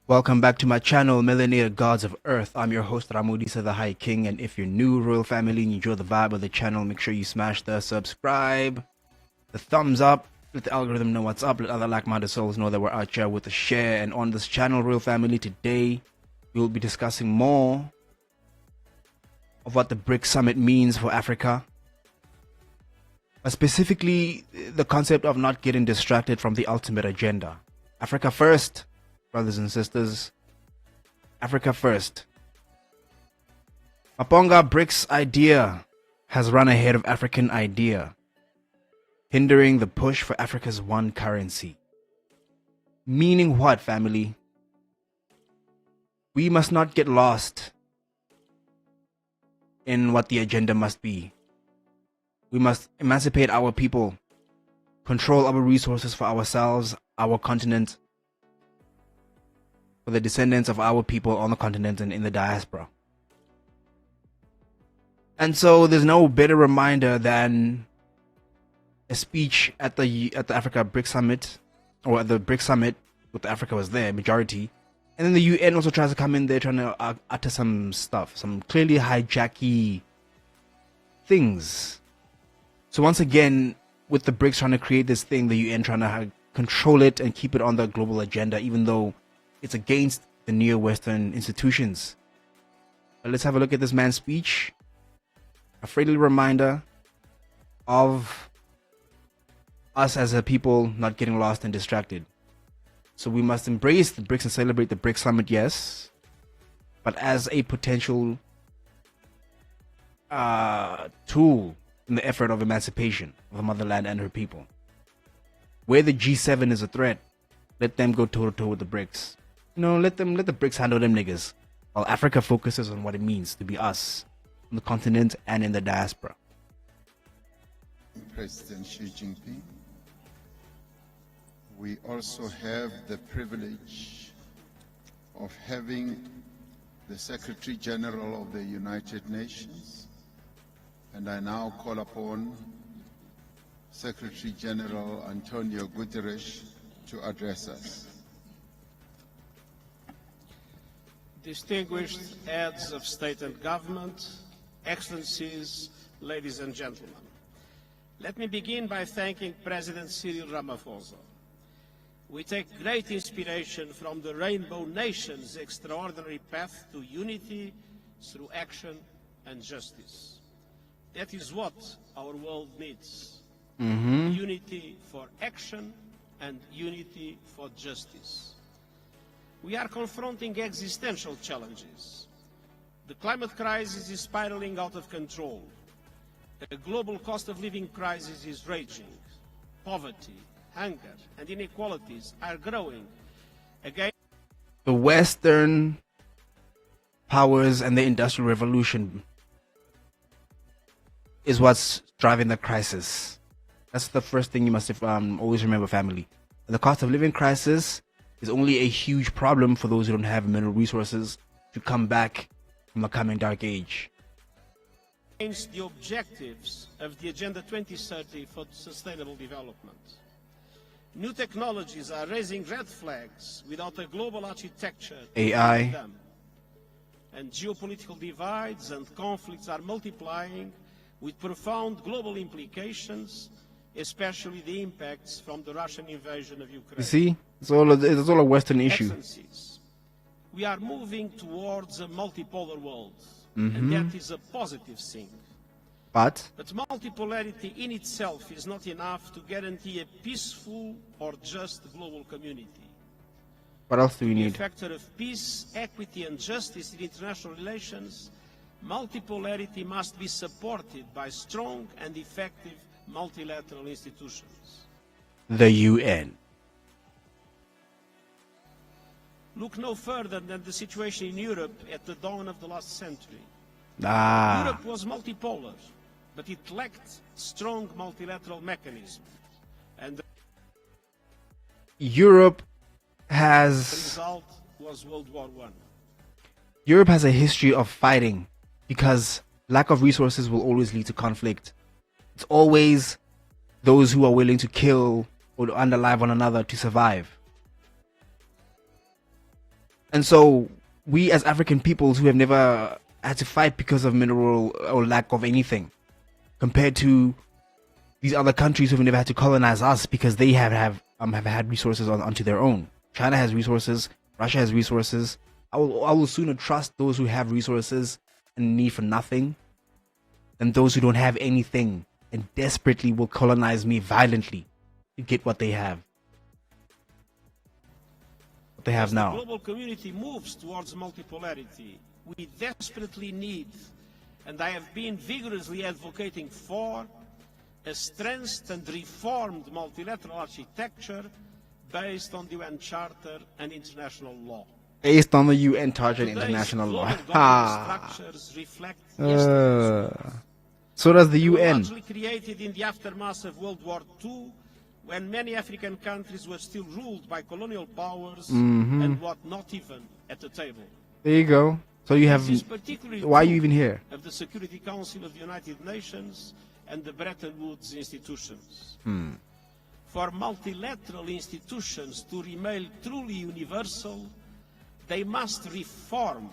Welcome back to my channel, Melanated Gods of Earth. I'm your host, MODISE The High King, and if you're new, royal family, and you enjoy the vibe of the channel, make sure you smash the subscribe, the thumbs up, let the algorithm know what's up, let other like-minded souls know that we're out here with a share. And on this channel, royal family, today we will be discussing more of what the BRICS Summit means for Africa, but specifically the concept of not getting distracted from the ultimate agenda. Africa first. Brothers and sisters, Africa first. Maponga BRICS idea has run ahead of African idea, hindering the push for Africa's one currency. Meaning what, family? We must not get lost in what the agenda must be. We must emancipate our people, control our resources for ourselves, our continent, for the descendants of our people on the continent and in the diaspora. And so there's no better reminder than a speech at the Africa BRICS Summit, or at the BRICS Summit, with Africa was there, majority. And then the UN also tries to come in there trying to utter some stuff, some clearly hijacky things. So once again, with the BRICS trying to create this thing, the UN trying to control it and keep it on the global agenda, even though it's against the neo-Western institutions. But let's have a look at this man's speech. A friendly reminder of us as a people not getting lost and distracted. So we must embrace the BRICS and celebrate the BRICS Summit, yes, but as a potential tool in the effort of emancipation of the motherland and her people. Where the G7 is a threat, let them go toe-to-toe with the BRICS. You know, let the BRICS handle them niggas, while Africa focuses on what it means to be us on the continent and in the diaspora. President Xi Jinping, we also have the privilege of having the Secretary General of the United Nations, and I now call upon Secretary General Antonio Guterres to address us. Distinguished heads of state and government, excellencies, ladies and gentlemen. Let me begin by thanking President Cyril Ramaphosa. We take great inspiration from the Rainbow Nation's extraordinary path to unity through action and justice. That is what our world needs. Unity for action and unity for justice. We are confronting existential challenges. The climate crisis is spiraling out of control. The global cost of living crisis is raging. Poverty, hunger, and inequalities are growing. Again, The Western powers and the Industrial Revolution is what's driving the crisis. That's the first thing you must always remember, family. The cost of living crisis is only a huge problem for those who don't have mineral resources to come back from the coming dark age. against the objectives of the Agenda 2030 for Sustainable Development. New technologies are raising red flags without a global architecture to AI. deal with them. And geopolitical divides and conflicts are multiplying with profound global implications, especially the impacts from the Russian invasion of Ukraine. You see, it's all a Western issue. Excellencies, we are moving towards a multipolar world, and that is a positive thing. But But multipolarity in itself is not enough to guarantee a peaceful or just global community. what else do we To be a need? factor of peace, equity and justice in international relations, multipolarity must be supported by strong and effective multilateral institutions. The UN. Look no further than the situation in Europe at the dawn of the last century. Europe was multipolar, but it lacked strong multilateral mechanisms. And the Europe has result was World War I. Europe has a history of fighting because lack of resources will always lead to conflict. It's always those who are willing to kill or to underlie one another to survive. And so we as African peoples who have never had to fight because of mineral or lack of anything, compared to these other countries who've never had to colonize us because they have had resources onto their own. China has resources, Russia has resources. I will sooner trust those who have resources and need for nothing than those who don't have anything and desperately will colonize me violently to get what they have. What they have now. The global community moves towards multipolarity. We desperately need, and I have been vigorously advocating for, a strengthened and reformed multilateral architecture based on the UN Charter and international law. Based on the UN Charter and international law. Structures reflect yesterday's. So does the UN. Largely created in the aftermath of World War II, when many African countries were still ruled by colonial powers and were not even at the table. There you go. So you have. Why are you even here? Of the Security Council of the United Nations and the Bretton Woods institutions. For multilateral institutions to remain truly universal, they must reform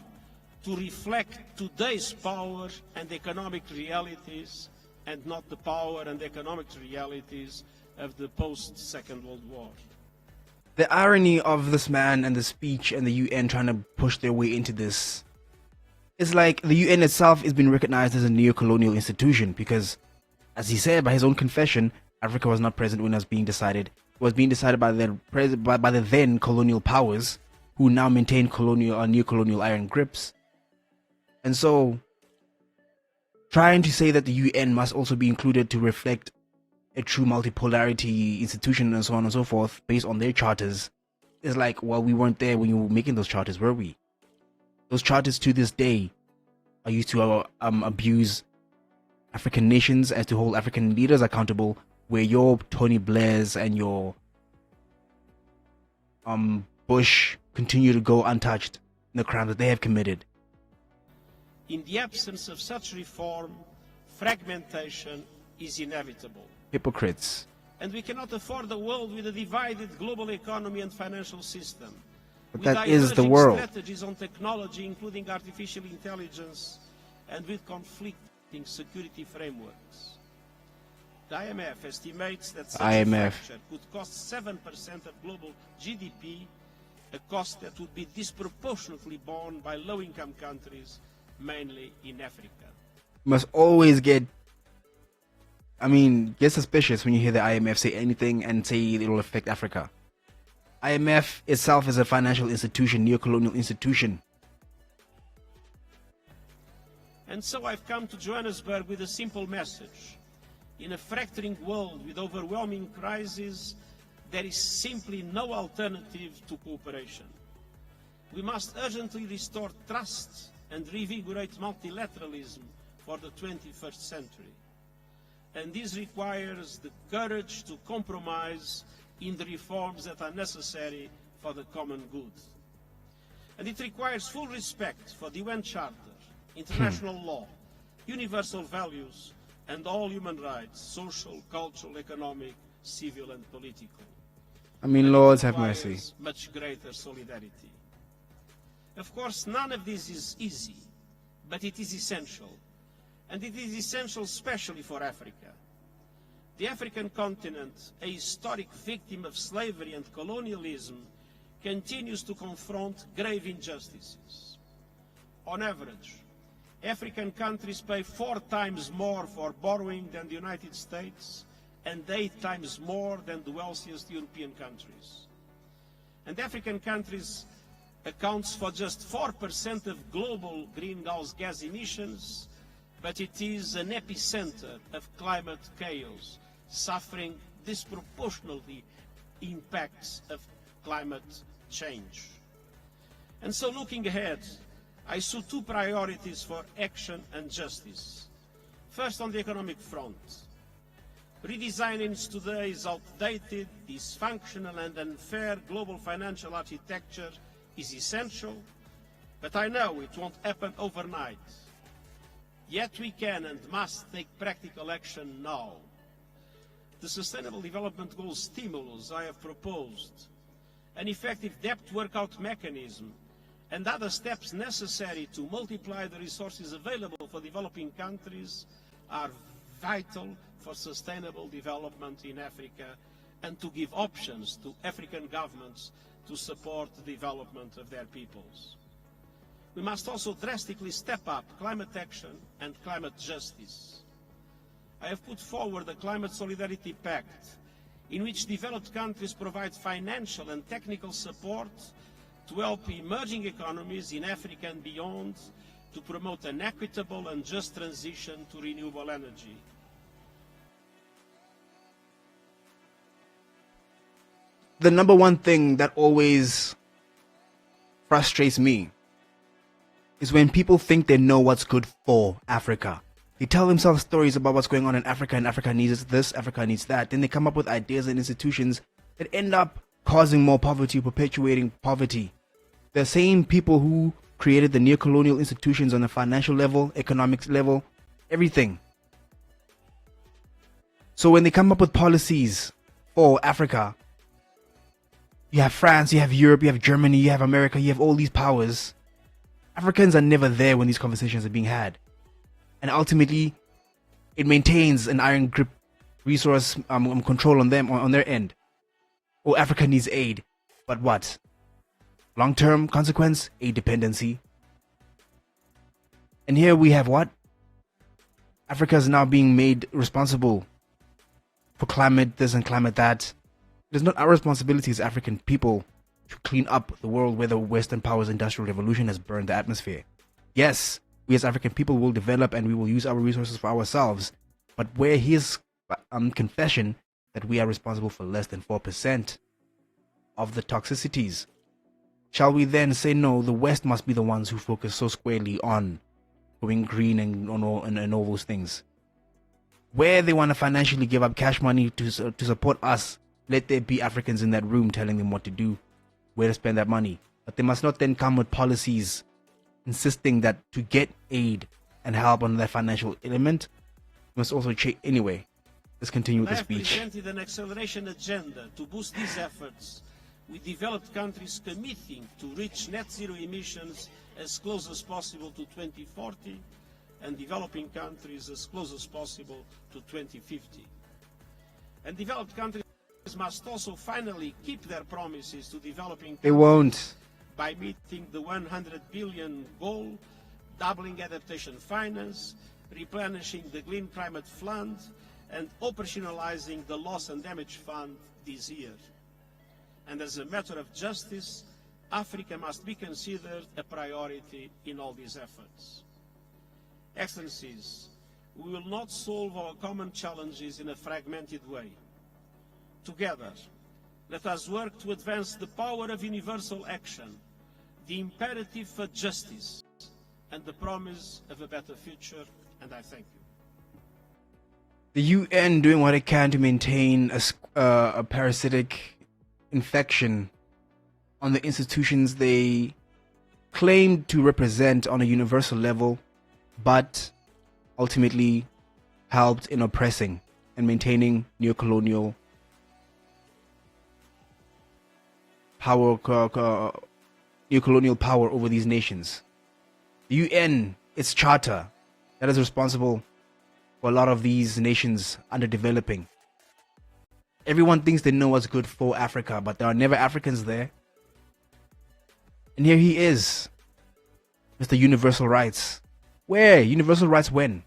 to reflect today's power and economic realities and not the power and economic realities of the post-Second World War. The irony of this man and the speech and the UN trying to push their way into this is like the UN itself is being recognized as a neo-colonial institution because, as he said by his own confession, Africa was not present when it was being decided. It was being decided by the then colonial powers who now maintain colonial or neo-colonial iron grips. And so, trying to say that the UN must also be included to reflect a true multipolarity institution and so on and so forth based on their charters is like, well, we weren't there when you were making those charters, were we? Those charters to this day are used to abuse African nations and to hold African leaders accountable, where your Tony Blairs and your Bush continue to go untouched in the crimes that they have committed. In the absence of such reform, fragmentation is inevitable. Hypocrites. And we cannot afford a world with a divided global economy and financial system. But that is the world. Strategies on technology, including artificial intelligence, and with conflicting security frameworks. The IMF estimates that such a fracture could cost 7% of global GDP, a cost that would be disproportionately borne by low-income countries, mainly in Africa. You must always get suspicious when you hear the IMF say anything and say it will affect Africa. IMF itself is a financial institution, neo-colonial institution. And so I've come to Johannesburg with a simple message. In a fracturing world with overwhelming crises, there is simply no alternative to cooperation. We must urgently restore trust and revigorate multilateralism for the 21st century. And this requires the courage to compromise in the reforms that are necessary for the common good. And it requires full respect for the UN Charter, international law, universal values, and all human rights, social, cultural, economic, civil, and political. Lord have mercy. Much greater solidarity. Of course, none of this is easy, but it is essential. And it is essential especially for Africa. The African continent, a historic victim of slavery and colonialism, continues to confront grave injustices. On average, African countries pay 4 times more for borrowing than the United States and 8 times more than the wealthiest European countries. And African countries accounts for just 4% of global greenhouse gas emissions, but it is an epicenter of climate chaos, suffering disproportionately impacts of climate change. And so looking ahead, I saw 2 priorities for action and justice. First, on the economic front. Redesigning today's outdated, dysfunctional and unfair global financial architecture is essential, but I know it won't happen overnight. Yet we can and must take practical action now. The Sustainable Development Goals stimulus I have proposed, an effective debt workout mechanism, and other steps necessary to multiply the resources available for developing countries are vital for sustainable development in Africa and to give options to African governments to support the development of their peoples. We must also drastically step up climate action and climate justice. I have put forward the Climate Solidarity Pact, in which developed countries provide financial and technical support to help emerging economies in Africa and beyond to promote an equitable and just transition to renewable energy. The number one thing that always frustrates me is when people think they know what's good for Africa. They tell themselves stories about what's going on in Africa, and Africa needs this, Africa needs that. Then they come up with ideas and institutions that end up causing more poverty, perpetuating poverty. The same people who created the neo-colonial institutions on the financial level, economics level, everything. So when they come up with policies for Africa, you have France, you have Europe, you have Germany, you have America, you have all these powers. Africans are never there when these conversations are being had. And ultimately, it maintains an iron grip resource control on them, on their end. Oh, Africa needs aid. But what? Long-term consequence? Aid dependency. And here we have what? Africa is now being made responsible for climate this and climate that. It is not our responsibility as African people to clean up the world where the Western powers' industrial revolution has burned the atmosphere. Yes, we as African people will develop and we will use our resources for ourselves, but where his confession that we are responsible for less than 4% of the toxicities, shall we then say no, the West must be the ones who focus so squarely on going green and all those things? Where they want to financially give up cash money to support us, let there be Africans in that room telling them what to do, where to spend that money. But they must not then come with policies insisting that to get aid and help on that financial element, we must also change. Anyway, let's continue with the speech. I have presented an acceleration agenda to boost these efforts, with developed countries committing to reach net zero emissions as close as possible to 2040 and developing countries as close as possible to 2050. And developed countries must also finally keep their promises to developing countries. They won't. By meeting the 100 billion goal, doubling adaptation finance, replenishing the Green Climate Fund, and operationalizing the Loss and Damage Fund this year. And as a matter of justice, Africa must be considered a priority in all these efforts. Excellencies, we will not solve our common challenges in a fragmented way. Together, let us work to advance the power of universal action, the imperative for justice, and the promise of a better future, and I thank you. The UN doing what it can to maintain a parasitic infection on the institutions they claim to represent on a universal level, but ultimately helped in oppressing and maintaining neocolonial power, neocolonial power over these nations. The UN, its charter, that is responsible for a lot of these nations underdeveloping. Everyone thinks they know what's good for Africa, but there are never Africans there. And here he is, Mr. Universal Rights. Where? Universal rights when?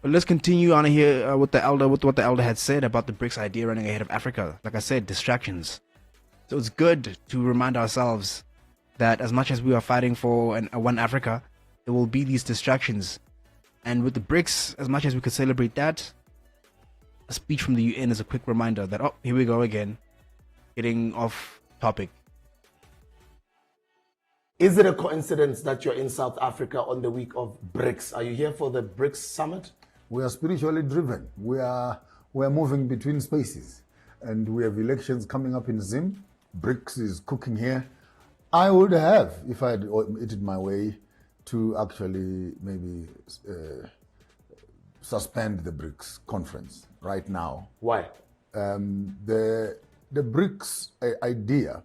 But let's continue on here with what the elder had said about the BRICS idea running ahead of Africa. Like I said, distractions. So it's good to remind ourselves that as much as we are fighting for a one Africa, there will be these distractions. And with the BRICS, as much as we could celebrate that, a speech from the UN is a quick reminder that, oh, here we go again, getting off topic. Is it a coincidence that you're in South Africa on the week of BRICS? Are you here for the BRICS Summit? We are spiritually driven. We are moving between spaces. And we have elections coming up in Zim. BRICS is cooking here. I would have, if I had eaten my way, to actually maybe suspend the BRICS conference right now. Why? The BRICS idea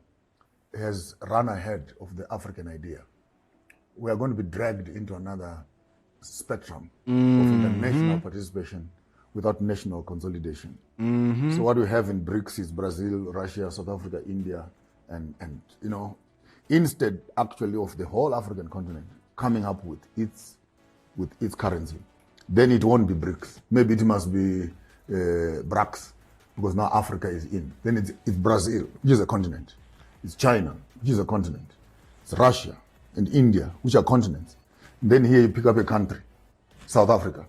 has run ahead of the African idea. We are going to be dragged into another spectrum of international participation without national consolidation. So what we have in BRICS is Brazil, Russia, South Africa, India, and you know, instead actually of the whole African continent coming up with its currency, then it won't be BRICS. Maybe it must be BRICS, because now Africa is in. Then it's Brazil, which is a continent. It's China, which is a continent. It's Russia and India, which are continents. Then here you pick up a country, South Africa.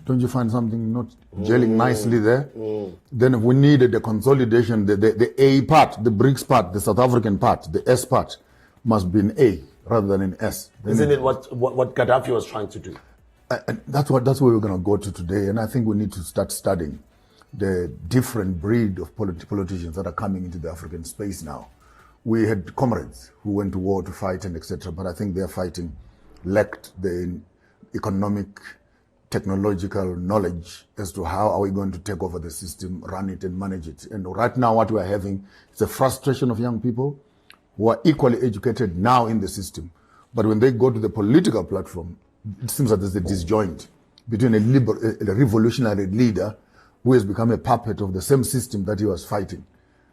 Don't you find something not gelling nicely there? Then if we needed the consolidation, the A part, the BRICS part, the South African part, the S part must be an A rather than an S. Then Isn't it what Gaddafi was trying to do? and that's where we're going to go to today. And I think we need to start studying the different breed of politicians that are coming into the African space now. We had comrades who went to war to fight and etc. But I think their fighting lacked the economic, technological knowledge as to how are we going to take over the system, run it and manage it. And right now what we're having is a frustration of young people who are equally educated now in the system. But when they go to the political platform, it seems that there's a disjoint between a revolutionary leader who has become a puppet of the same system that he was fighting.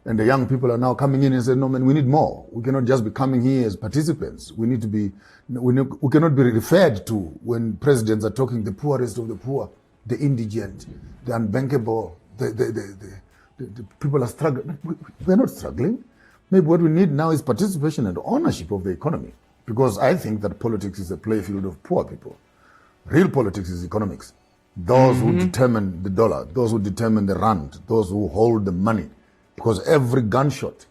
And the young people are now coming in and saying, no, man, we need more. We cannot just be coming here as participants. We need to be, we cannot be referred to when presidents are talking the poorest of the poor, the indigent, the unbankable, the people are struggling. We're not struggling. Maybe what we need now is participation and ownership of the economy. Because I think that politics is a playfield of poor people. Real politics is economics. Those who determine the dollar, those who determine the rand, those who hold the money. Because every gunshot,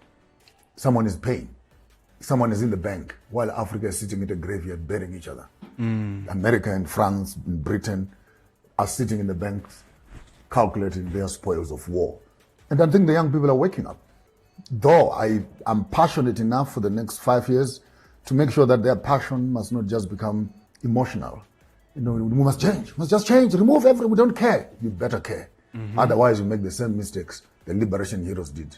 someone is paying. Someone is in the bank, while Africa is sitting at a graveyard burying each other. America and France and Britain are sitting in the banks, calculating their spoils of war. And I think the young people are waking up. Though I am passionate enough for the next 5 years to make sure that their passion must not just become emotional. You know, we must change. We must just change. Remove everything. We don't care. You better care. Otherwise, you make the same mistakes the liberation heroes did.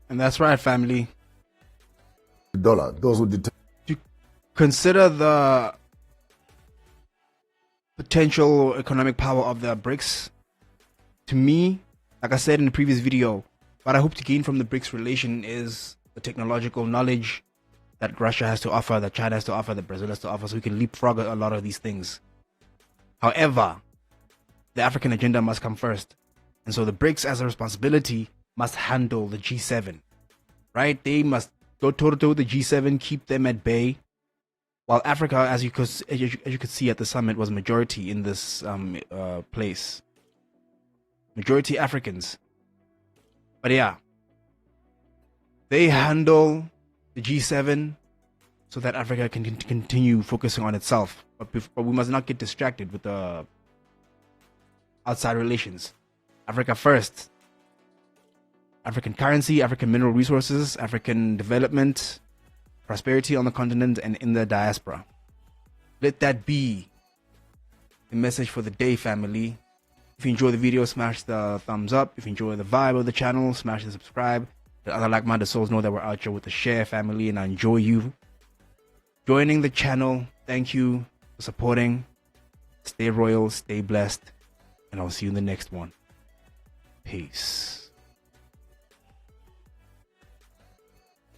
And that's right, family. The dollar, those who determine. To consider the potential economic power of the BRICS, to me, like I said in the previous video, what I hope to gain from the BRICS relation is the technological knowledge that Russia has to offer, that China has to offer, that Brazil has to offer, so we can leapfrog a lot of these things. However, the African agenda must come first. And so the BRICS as a responsibility must handle the G7, right? They must go toe-to-toe with the G7, keep them at bay. While Africa, as you could see at the summit, was majority in this place. Majority Africans. But yeah, they handle the G7 so that Africa can continue focusing on itself. But we must not get distracted with the outside relations. Africa first. African currency, African mineral resources, African development, prosperity on the continent and in the diaspora. Let that be the message for the day, family. If you enjoy the video, smash the thumbs up. If you enjoy the vibe of the channel, smash the subscribe. Let other like-minded souls know that we're out here with the share family, and I enjoy you joining the channel. Thank you for supporting. Stay royal, stay blessed, and I'll see you in the next one. Peace.